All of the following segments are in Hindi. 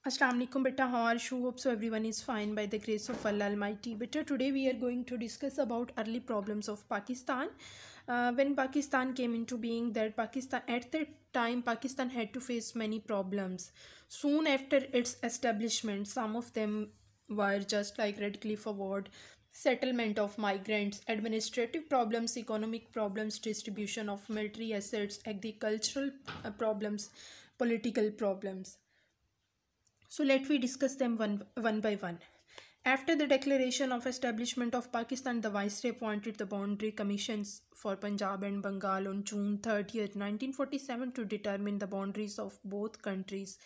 Assalamu alaikum beta, how are you? Hope so everyone is fine by the grace of Allah Almighty. Beta, today we are going to discuss about early problems of Pakistan. When Pakistan came into being, that Pakistan at that time Pakistan had to face many problems. Soon after its establishment, some of them were just like Redcliffe Award, settlement of migrants, administrative problems, economic problems, distribution of military assets, agricultural problems, political problems. So let we discuss them one by one. After the declaration of establishment of Pakistan, the Viceroy appointed the boundary commissions for Punjab and Bengal on June 30th, 1947 to determine the boundaries of both countries.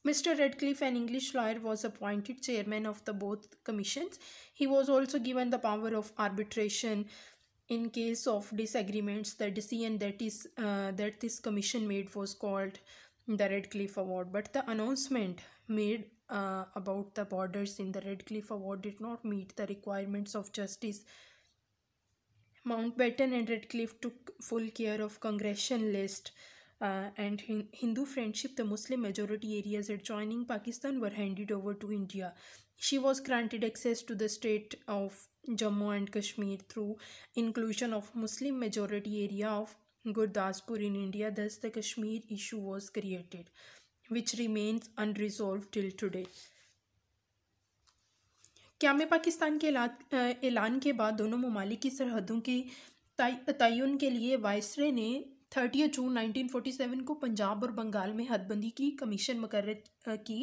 Mr. Redcliffe, an English lawyer, was appointed chairman of the both commissions. He was also given the power of arbitration in case of disagreements. The decision that this commission made was called the Redcliffe Award, but the announcement made about the borders in the Redcliffe Award did not meet the requirements of justice. Mountbatten and Redcliffe took full care of Congressional list and Hindu friendship. The Muslim majority areas adjoining Pakistan were handed over to India. She was granted access to the state of Jammu and Kashmir through inclusion of Muslim majority area of Gurdaspur in India. Thus, the Kashmir issue was created, which remains unresolved till today. क़याम Pakistan के ऐलान के बाद दोनों ममालिक की सरहदों के तयन के लिए वायसराय ने 30 जून 1947 को पंजाब और बंगाल में हदबंदी की कमीशन मुकर्रर की।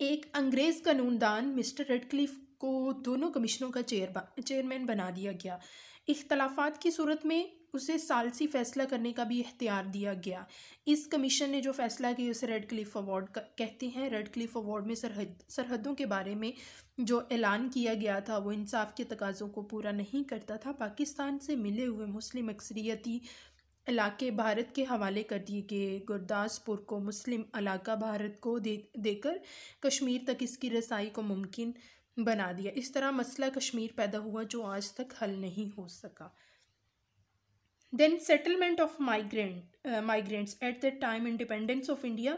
एक अंग्रेज़ कानूनदान मिस्टर रेडक्लिफ को दोनों कमीशनों का चेयरमैन बना दिया गया। इख्तलाफात की सूरत में उसे सालसी फ़ैसला करने का भी इख्तियार दिया गया। इस कमीशन ने जो फ़ैसला किया उसे रेडक्लिफ अवार्ड कहते हैं। रेडक्लिफ अवार्ड में सरहदों के बारे में जो ऐलान किया गया था वो इंसाफ के तकाज़ों को पूरा नहीं करता था। पाकिस्तान से मिले हुए मुस्लिम अक्सरियती इलाके भारत के हवाले कर दिए गए। गुरदासपुर को मुस्लिम इलाका भारत को देकर कश्मीर तक इसकी रसाई को मुमकिन बना दिया। इस तरह मसला कश्मीर पैदा हुआ जो आज तक हल नहीं हो सका। Then settlement of migrants at the time independence of India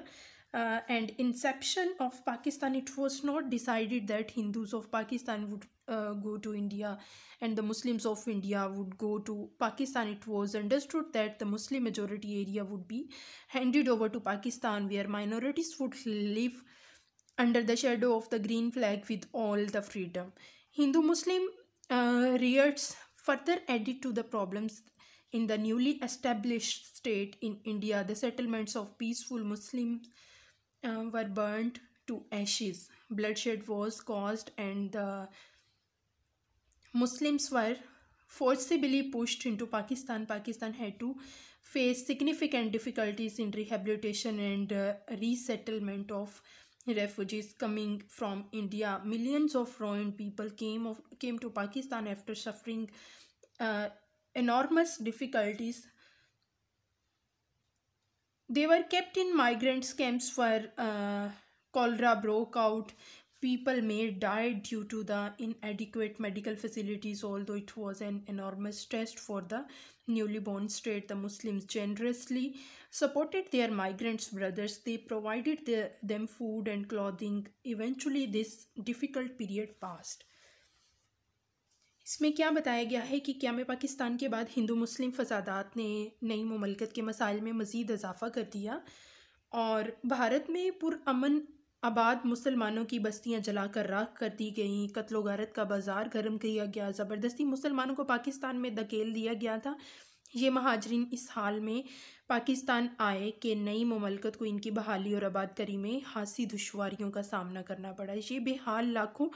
and inception of Pakistan, it was not decided that Hindus of Pakistan would go to India and the Muslims of India would go to Pakistan. It was understood that the Muslim majority area would be handed over to Pakistan, where minorities would live under the shadow of the green flag with all the freedom. Hindu-Muslim riots further added to the problems in the newly established state in India. The settlements of peaceful Muslims were burnt to ashes. Bloodshed was caused and the Muslims were forcibly pushed into Pakistan. Pakistan had to face significant difficulties in rehabilitation and resettlement of refugees coming from India. Millions of ruined people came to Pakistan after suffering enormous difficulties. They were kept in migrant camps where cholera broke out. People may die due to the inadequate medical facilities. Although it was an enormous test for the newly born state, the Muslims generously supported their migrants brothers. They provided them food and clothing. Eventually this difficult period passed. इसमें क्या बताया गया है कि क़याम पाकिस्तान के बाद हिंदू मुस्लिम फसादात ने नई मुमलकत के मसाइल में मज़ीद इजाफ़ा कर दिया और भारत में पुरअमन आबाद मुसलमानों की बस्तियां जलाकर राख कर दी गईं। कत्लो गारत का बाज़ार गर्म किया गया। ज़बरदस्ती मुसलमानों को पाकिस्तान में धकेल दिया गया था। ये महाजरीन इस हाल में पाकिस्तान आए कि नई मुमलकत को इनकी बहाली और आबादकारी में खासी दुश्वारियों का सामना करना पड़ा। ये बेहाल लाखों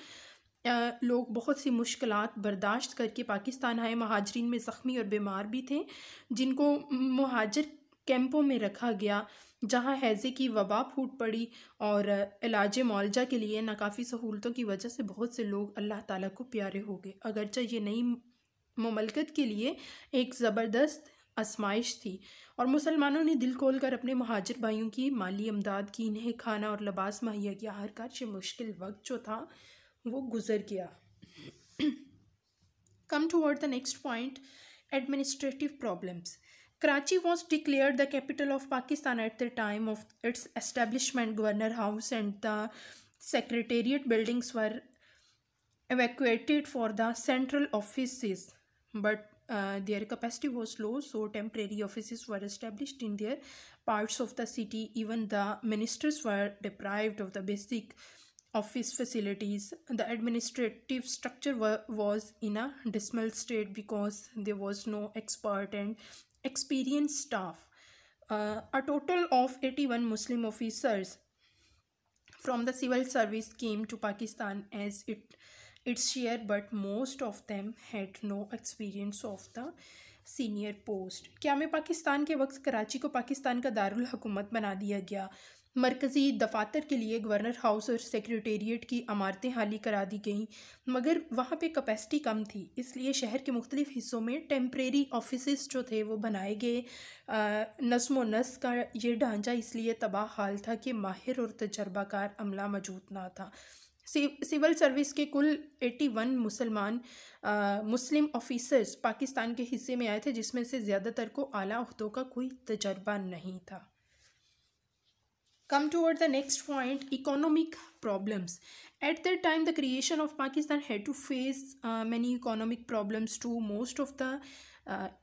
लोग बहुत सी मुश्किलात बर्दाश्त करके पाकिस्तान आए। महाजरीन में ज़ख्मी और बीमार भी थे जिनको मुहाजिर कैंपों में रखा गया जहां हैज़े की वबा फूट पड़ी और इलाज मौलजा के लिए नाकाफ़ी सहूलतों की वजह से बहुत से लोग अल्लाह ताला को प्यारे हो गए। अगरचे ये नई मुमलकत के लिए एक ज़बरदस्त आजमाइश थी और मुसलमानों ने दिल खोल कर अपने महाजिर भाइयों की माली इमदाद की। इन्हें खाना और लिबास मुहैया किया। हर कार मुश्किल वक्त जो था वो गुजर गया। Come toward the next point, administrative problems. Karachi was declared the capital of Pakistan at the time of its establishment. Governor House and the Secretariat buildings were evacuated for the central offices, but their capacity was low, so temporary offices were established in their parts of the city. Even the ministers were deprived of the basic office facilities. The administrative structure was in a dismal state because there was no expert and experienced staff. A total of 81 Muslim officers from the civil service came to Pakistan as its share, but most of them had no experience of the senior post. क्या में पाकिस्तान के वक्त कराची को पाकिस्तान का दारुल हुकूमत बना दिया गया। मरकज़ी दफातर के लिए गवर्नर हाउस और सेक्रेटेरिएट की इमारतें हाली करा दी गईं, मगर वहाँ पे कैपेसिटी कम थी, इसलिए शहर के मुख्तलिफ हिस्सों में टेम्प्रेरी ऑफिसेस जो थे वो बनाए गए। नज़्म व नस्क का ये ढांचा इसलिए तबाह हाल था कि माहिर और तजर्बाकार अमला मौजूद ना था। सिविल सर्विस के कुल 81 मुस्लिम ऑफिसर्स पाकिस्तान के हिस्से में आए थे, जिसमें से ज़्यादातर को आला ओहदों का कोई तजर्बा नहीं था। Come toward the next point, economic problems. At that time, the creation of Pakistan had to face many economic problems too. Most of the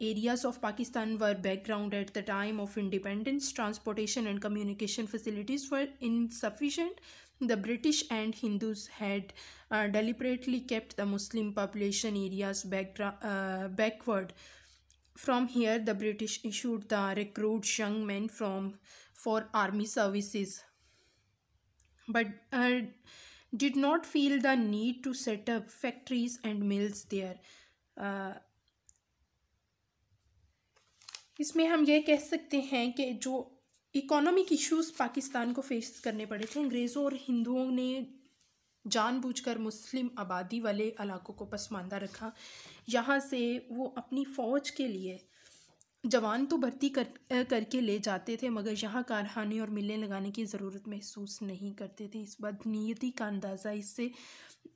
areas of Pakistan were background at the time of independence. Transportation and communication facilities were insufficient. The British and Hindus had deliberately kept the Muslim population areas backward. From here, the British issued the recruit young men for army services, but did not feel the need to set up factories and mills there. इसमें हम ये कह सकते हैं कि जो इकोनॉमिक इश्यूज़ पाकिस्तान को फेस करने पड़े थे, अंग्रेज़ों और हिंदुओं ने जानबूझकर मुस्लिम आबादी वाले इलाकों को पसमानदा रखा। यहाँ से वो अपनी फ़ौज के लिए जवान तो भर्ती करके ले जाते थे, मगर यहाँ कारखाने और मिलें लगाने की ज़रूरत महसूस नहीं करते थे। इस बदनीयती का अंदाज़ा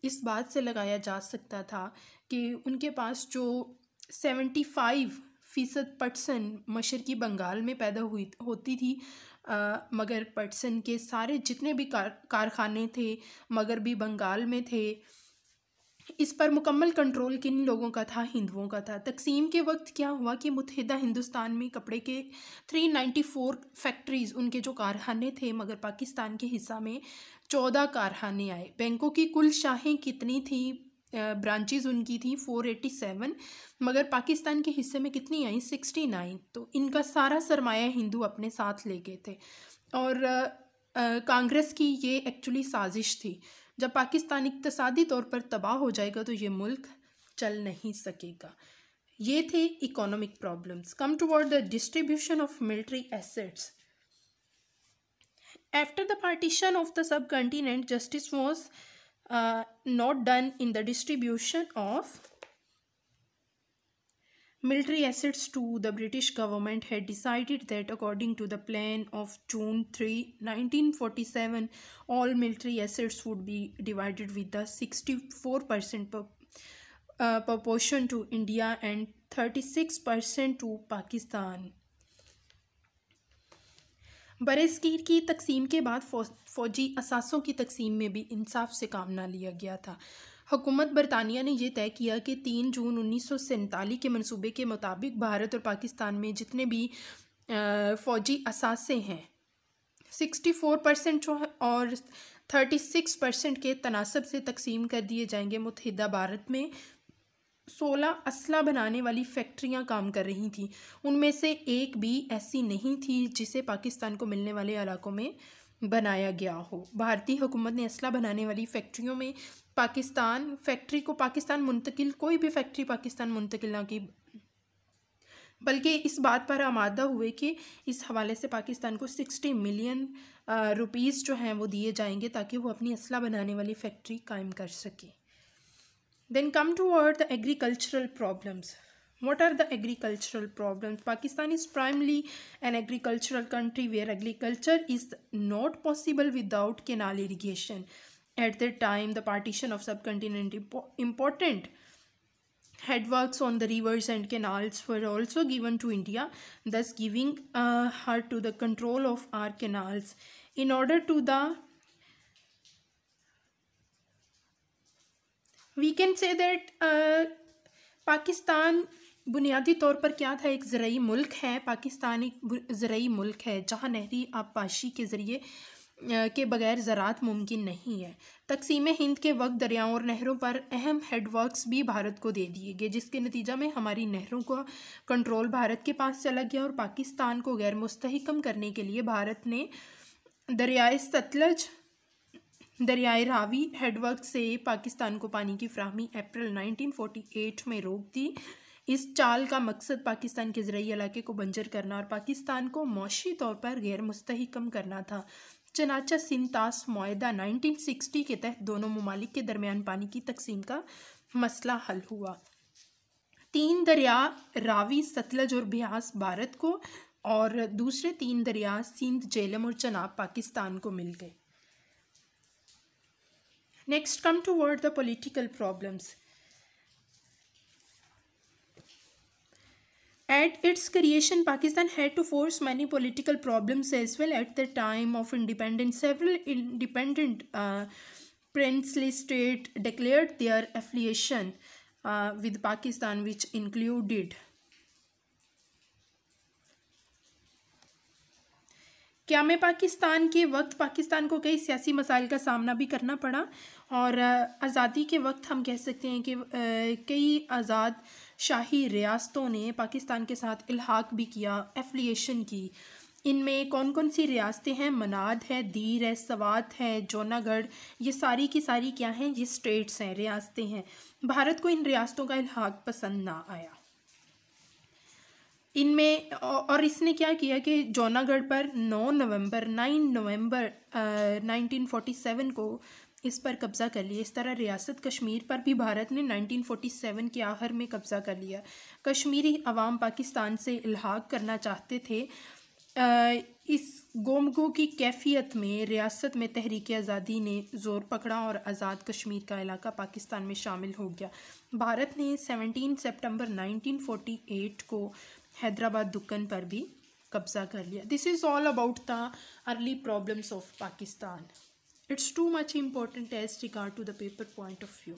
इस बात से लगाया जा सकता था कि उनके पास जो 75% पटसन मशरकी बंगाल में पैदा होती थी, मगर पटसन के सारे जितने भी कारखाने थे मगरबी बंगाल में थे। इस पर मुकम्मल कंट्रोल किन लोगों का था? हिंदुओं का था। तकसीम के वक्त क्या हुआ कि मुत्तहिदा हिंदुस्तान में कपड़े के 394 फैक्ट्रीज़, उनके जो कारखाने थे, मगर पाकिस्तान के हिस्सा में 14 कारखाने आए। बैंकों की कुल शाखें कितनी थी? ब्रांचेज़ उनकी थी 487, मगर पाकिस्तान के हिस्से में कितनी आई? 69। तो इनका सारा सरमाया हिंदू अपने साथ ले गए थे। और कांग्रेस की ये एक्चुअली साजिश थी, जब पाकिस्तान इक्तसादी तौर पर तबाह हो जाएगा तो ये मुल्क चल नहीं सकेगा। ये थे economic problems. Come toward the distribution of military assets. After the partition of the sub continent, justice was not done in the distribution of military assets to the British government had decided that according to the plan of June 3, 1947, all military assets would be divided with the 64% proportion to India and 36% to Pakistan. बरसगीर की तकसीम के बाद फ़ौजी असासों की तकसीम में भी इंसाफ से काम ना लिया गया था। हुकूमत बरतानिया ने यह तय किया कि 3 जून 1947 के मंसूबे के मुताबिक भारत और पाकिस्तान में जितने भी फ़ौजी असासे हैं 64% और 36% के तनासब से तकसीम कर दिए जाएंगे। मुत्तहिदा भारत में 16 असला बनाने वाली फैक्ट्रियां काम कर रही थीं, उनमें से एक भी ऐसी नहीं थी जिसे पाकिस्तान को मिलने वाले इलाकों में बनाया गया हो। भारतीय हुकूमत ने असला बनाने वाली फैक्ट्रियों में पाकिस्तान मुंतकिल, कोई भी फैक्ट्री पाकिस्तान मुंतकिल ना की, बल्कि इस बात पर आमादा हुए कि इस हवाले से पाकिस्तान को 60 मिलियन रुपीज़ जो हैं वो दिए जाएंगे ताकि वो अपनी असला बनाने वाली फैक्ट्री कायम कर सके। Then come toward the agricultural problems. What are the agricultural problems? Pakistan is primarily an agricultural country where agriculture is not possible without canal irrigation. At that time, the partition of subcontinent important Headworks on the rivers and canals were also given to India, thus giving her to the control of our canals. In order to the, we can say that Pakistan बुनियादी तौर पर क्या था, एक ज़राई मुल्क है। पाकिस्तान एक ज़राई मुल्क है जहाँ नहरी आबपाशी के ज़रिए के बगैर ज़राअत मुमकिन नहीं है। तकसीम हिंद के वक्त दरियाओं और नहरों पर अहम हेडवर्क्स भी भारत को दे दिए गए, जिसके नतीजा में हमारी नहरों का कंट्रोल भारत के पास चला गया और पाकिस्तान को गैर मुस्तहकम करने के लिए भारत ने दरियाए सतलज, दरियाए रावी हेडवर्क से पाकिस्तान को पानी की फ्राहमी अप्रैल 1948 में रोक दी। इस चाल का मकसद पाकिस्तान के ज़राई इलाके को बंजर करना और पाकिस्तान को मौशी तौर पर गैर मुस्तहकम करना था। चनाचा सिंतास मुआहदा 1960 के तहत दोनों ममालिक के दरमियान पानी की तकसीम का मसला हल हुआ। 3 दरिया रावी, सतलज और ब्यास भारत को और दूसरे 3 दरिया सिंध, झेलम और चनाब पाकिस्तान को मिल गए। Next come toward the political problems. At its creation, Pakistan had to face many political problems as well. At the time of independence, several independent princely states declared their affiliation with Pakistan, which included क़याम पाकिस्तान के वक्त पाकिस्तान को कई सियासी मसाइल का सामना भी करना पड़ा और आज़ादी के वक्त हम कह सकते हैं कि कई आज़ाद शाही रियासतों ने पाकिस्तान के साथ इल्हाक भी किया, एफिलिएशन की। इनमें कौन कौन सी रियासतें हैं? मनाद है, दीर है, सवात है, जौनागढ़, ये सारी की सारी क्या हैं? ये स्टेट्स हैं, रियासतें हैं। भारत को इन रियासतों का इल्हाक पसंद ना आया। इनमें और इसने क्या किया कि जौनागढ़ पर 9 नवंबर 1947 को इस पर कब्ज़ा कर लिया। इस तरह रियासत कश्मीर पर भी भारत ने 1947 के आखिर में कब्ज़ा कर लिया। कश्मीरी अवाम पाकिस्तान से इल्हाक करना चाहते थे। इस गोमगो की कैफियत में रियासत में तहरीक आज़ादी ने ज़ोर पकड़ा और आज़ाद कश्मीर का इलाका पाकिस्तान में शामिल हो गया। भारत ने 17 सितंबर 1948 को हैदराबाद दुक्कन पर भी कब्ज़ा कर लिया। This is all about the early problems of Pakistan. It's too much important as regard to the paper point of view.